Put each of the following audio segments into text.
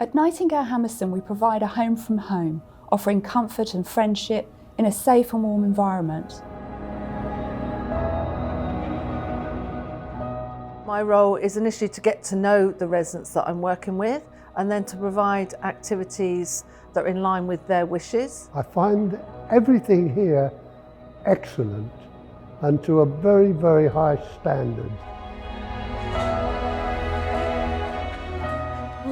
At Nightingale Hammerson, we provide a home from home, offering comfort and friendship in a safe and warm environment. My role is initially to get to know the residents that I'm working with, and then to provide activities that are in line with their wishes. I find everything here excellent and to a very, very high standard.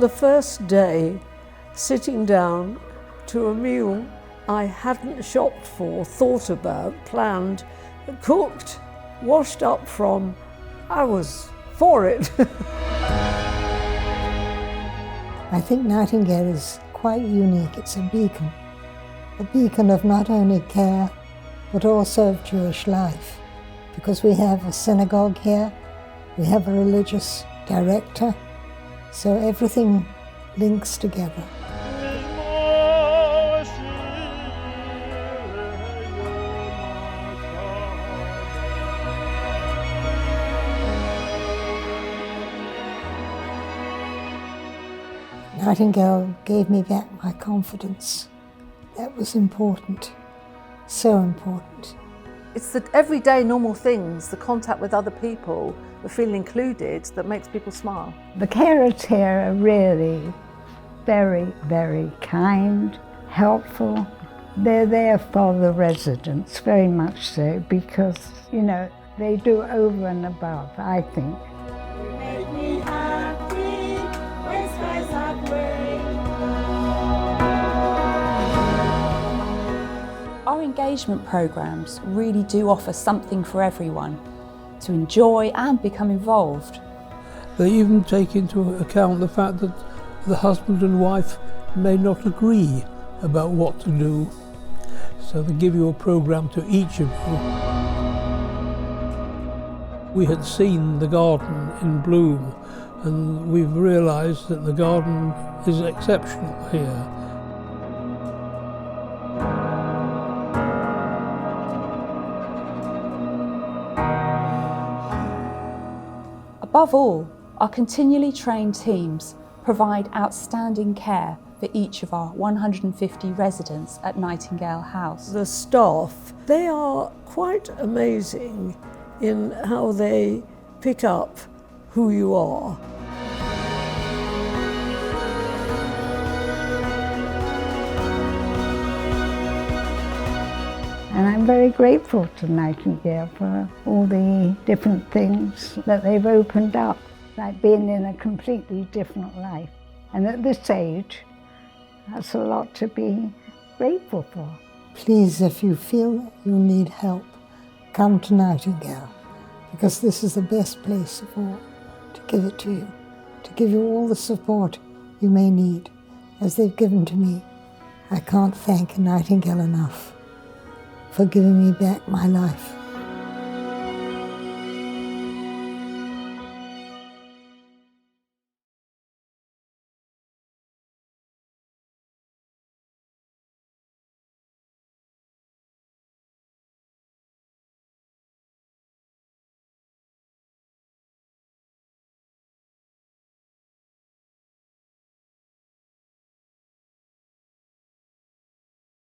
The first day, sitting down to a meal I hadn't shopped for, thought about, planned, cooked, washed up from, I was for it. I think Nightingale is quite unique. It's a beacon of not only care, but also of Jewish life, because we have a synagogue here, we have a religious director, so everything links together. Nightingale gave me back my confidence. That was important, so important. It's the everyday normal things, the contact with other people, the feeling included, that makes people smile. The carers here are really very, very kind, helpful. They're there for the residents, very much so, because, you know, they do over and above, I think. Make me happy when skies are gray. Our engagement programmes really do offer something for everyone to enjoy and become involved. They even take into account the fact that the husband and wife may not agree about what to do. So they give you a programme to each of you. We had seen the garden in bloom, and we've realised that the garden is exceptional here. Above all, our continually trained teams provide outstanding care for each of our 150 residents at Nightingale House. The staff, they are quite amazing in how they pick up who you are. And I'm very grateful to Nightingale for all the different things that they've opened up, like being in a completely different life. And at this age, that's a lot to be grateful for. Please, if you feel that you need help, come to Nightingale, because this is the best place of all to give it to you, to give you all the support you may need, as they've given to me. I can't thank Nightingale enough for giving me back my life.